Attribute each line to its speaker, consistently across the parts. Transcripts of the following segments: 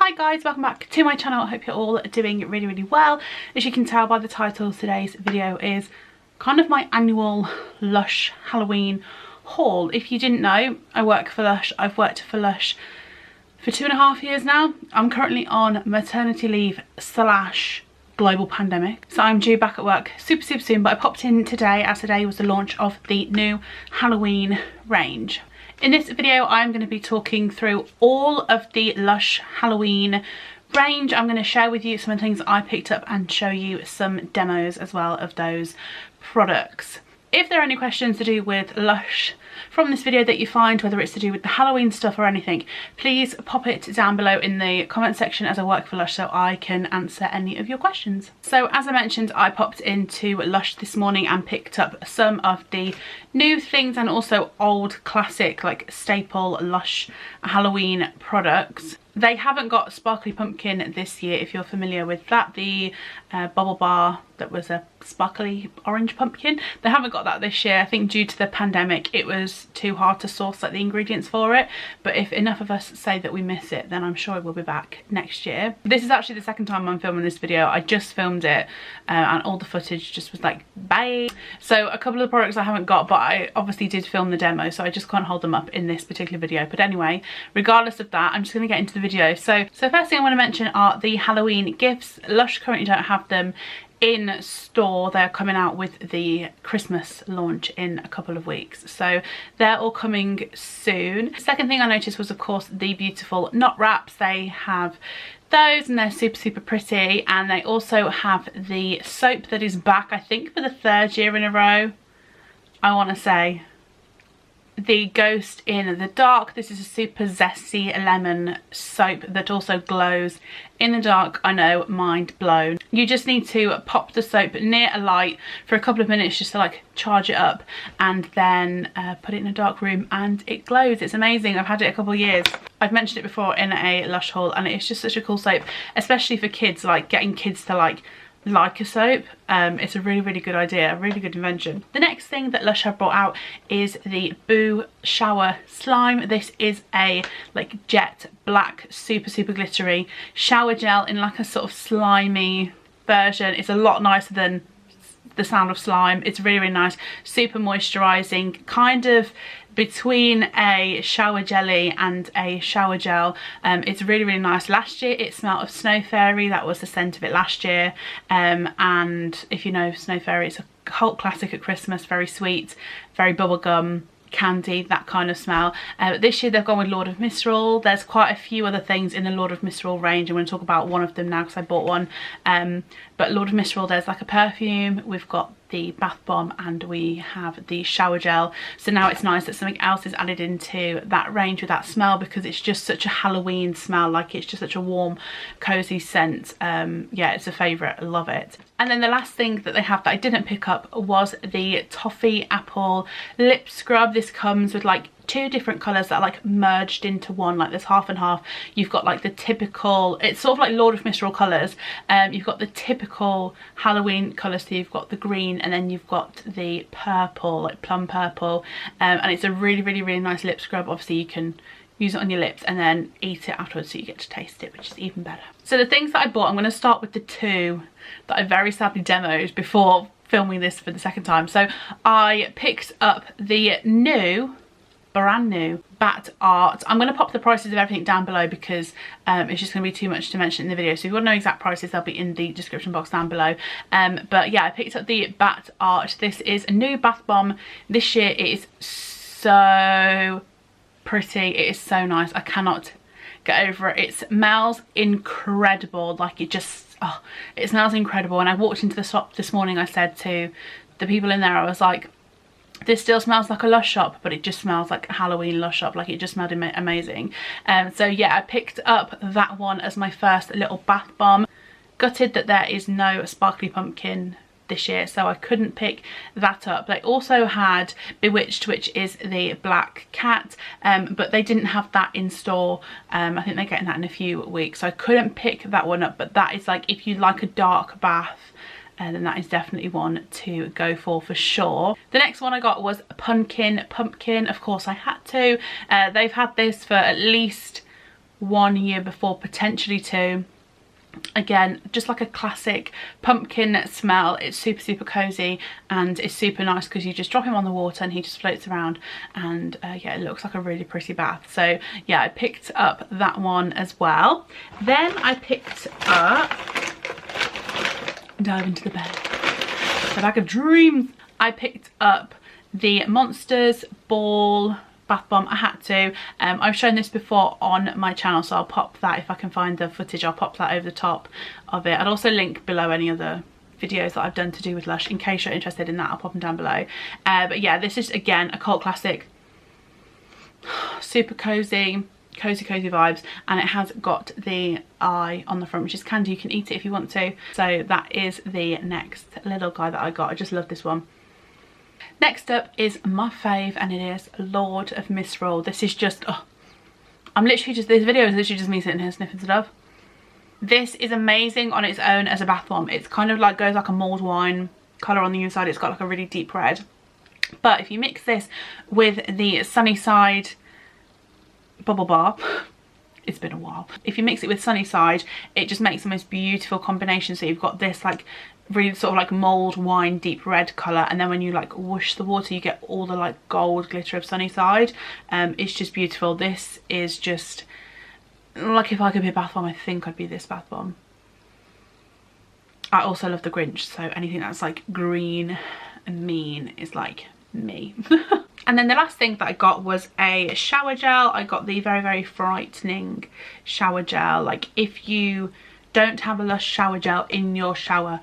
Speaker 1: Hi guys, welcome back to my channel. I hope you're all doing really well. As you can tell by the title, today's video is kind of my annual Lush Halloween haul. If you didn't know, I work for Lush. I've worked for Lush for 2.5 years now. I'm currently on maternity leave / global pandemic, so I'm due back at work super soon, but I popped in today as today was the launch of the new Halloween range. In this video I'm going to be talking through all of the Lush Halloween range. I'm going to share with you some of the things I picked up and show you some demos as well of those products. If there are any questions to do with Lush from this video that you find, whether it's to do with the Halloween stuff or anything, please pop it down below in the comment section as I work for Lush so I can answer any of your questions. So as I mentioned, I popped into Lush this morning and picked up some of the new things and also old classic like staple Lush Halloween products. They haven't got Sparkly Pumpkin this year, if you're familiar with that. The bubble bar that was a sparkly orange pumpkin. They haven't got that this year. I think due to the pandemic it was too hard to source like the ingredients for it. But if enough of us say that we miss it, then I'm sure it will be back next year. This is actually the second time I'm filming this video. I just filmed it and all the footage just was like bye. So a couple of the products I haven't got, but I obviously did film the demo, so I just can't hold them up in this particular video. But anyway, regardless of that, I'm just going to get into the video. So first thing I want to mention are the Halloween gifts. Lush currently don't have them in store. They're coming out with the Christmas launch in a couple of weeks, so they're all coming soon. Second thing I noticed was of course the beautiful knot wraps. They have those and they're super pretty, and they also have the soap that is back, I think for the 3rd year in a row, I want to say. The Ghost in the Dark. This is a super zesty lemon soap that also glows in the dark. I know, mind blown. You just need to pop the soap near a light for a couple of minutes just to like charge it up, and then put it in a dark room and it glows. It's amazing. I've had it a couple of years. I've mentioned it before in a Lush haul, and it's just such a cool soap, especially for kids, like getting kids to like a soap. It's a really good idea, a really good invention. The next thing that Lush have brought out is the Boo Shower Slime. This is a like jet black super glittery shower gel in like a sort of slimy version. It's a lot nicer than the sound of slime. It's really nice, super moisturizing, kind of between a shower jelly and a shower gel. It's really nice. Last year it smelled of Snow Fairy. That was the scent of it last year, and if you know Snow Fairy, it's a cult classic at Christmas. Very sweet, very bubblegum candy, that kind of smell. This year they've gone with Lord of Misrule. There's quite a few other things in the Lord of Misrule range. I'm going to talk about one of them now because I bought one. But Lord of Misrule, there's like a perfume, we've got the bath bomb, and we have the shower gel. So now it's nice that something else is added into that range with that smell, because it's just such a Halloween smell. Like, it's just such a warm cozy scent. Yeah, it's a favourite, I love it. And then the last thing that they have that I didn't pick up was the Toffee Apple lip scrub. This comes with like 2 different colours that are like merged into one, like there's half and half. You've got like the typical, it's sort of like Lord of Misrule colours. You've got the typical Halloween colours, so you've got the green and then you've got the purple, like plum purple, and it's a really nice lip scrub. Obviously you can use it on your lips and then eat it afterwards, so you get to taste it, which is even better. So the things that I bought, I'm going to start with the 2 that I very sadly demoed before filming this for the second time. So I picked up the brand new Bat Art. I'm going to pop the prices of everything down below because it's just going to be too much to mention in the video. So if you want to know exact prices, they'll be in the description box down below. But yeah, I picked up the Bat Art. This is a new bath bomb this year. It is so pretty. It is so nice. I cannot get over it. It smells incredible. Like, it just, oh, it smells incredible. When I walked into the shop this morning, I said to the people in there, I was like, this still smells like a Lush shop, but it just smells like a Halloween Lush shop. Like, it just smelled amazing. So yeah, I picked up that one as my first little bath bomb. Gutted that there is no Sparkly Pumpkin this year, so I couldn't pick that up. They also had Bewitched, which is the black cat, but they didn't have that in store. I think they're getting that in a few weeks, so I couldn't pick that one up. But that is like, if you like a dark bath, then that is definitely one to go for sure. The next one I got was Pumpkin. Of course I had to. They've had this for at least 1 year before, potentially 2. Again, just like a classic pumpkin smell. It's super, super cozy, and it's super nice because you just drop him on the water and he just floats around, and yeah, it looks like a really pretty bath. So yeah, I picked up that one as well. Then I picked up, dive into the bed, the bag of dreams. I picked up the Monsters Ball bath bomb. I had to. I've shown this before on my channel, so I'll pop that, if I can find the footage, I'll pop that over the top of it. I'd also link below any other videos that I've done to do with Lush in case you're interested in that. I'll pop them down below. But yeah, this is again a cult classic. Super cozy vibes, and it has got the eye on the front, which is candy. You can eat it if you want to. So that is the next little guy that I got. I just love this one. Next up is my fave, and it is Lord of Misrule. This is just, oh, this video is literally just me sitting here sniffing stuff. This is amazing on its own as a bath bomb. It's kind of like, goes like a mulled wine colour on the inside. It's got like a really deep red. But if you mix this with the Sunnyside bubble bar, it's been a while. If you mix it with Sunnyside, it just makes the most beautiful combination. So you've got this like really sort of like mulled wine deep red colour, and then when you like whoosh the water, you get all the like gold glitter of Sunnyside. It's just beautiful. This is just like, if I could be a bath bomb, I think I'd be this bath bomb. I also love the Grinch, so anything that's like green and mean is like me. And then the last thing that I got was a shower gel. I got the very, very frightening shower gel. Like, if you don't have a Lush shower gel in your shower,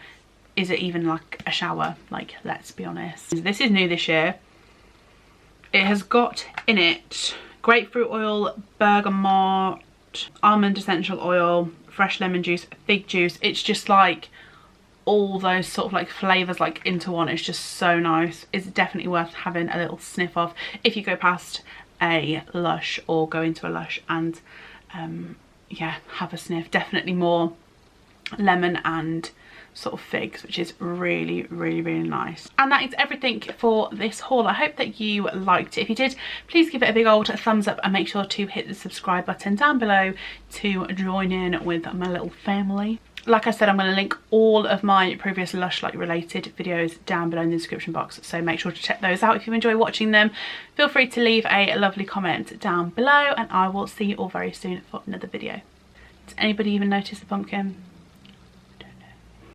Speaker 1: is it even like a shower? Like, let's be honest. This is new this year. It has got in it grapefruit oil, bergamot, almond essential oil, fresh lemon juice, fig juice. It's just like all those sort of like flavours like into one. It's just so nice. It's definitely worth having a little sniff of if you go past a Lush or go into a Lush, and yeah, have a sniff. Definitely more lemon and sort of figs, which is really, really, really nice. And that is everything for this haul. I hope that you liked it. If you did, please give it a big old thumbs up, and make sure to hit the subscribe button down below to join in with my little family. Like I said, I'm going to link all of my previous Lush like related videos down below in the description box, so make sure to check those out if you enjoy watching them. Feel free to leave a lovely comment down below, and I will see you all very soon for another video. Did anybody even notice the pumpkin?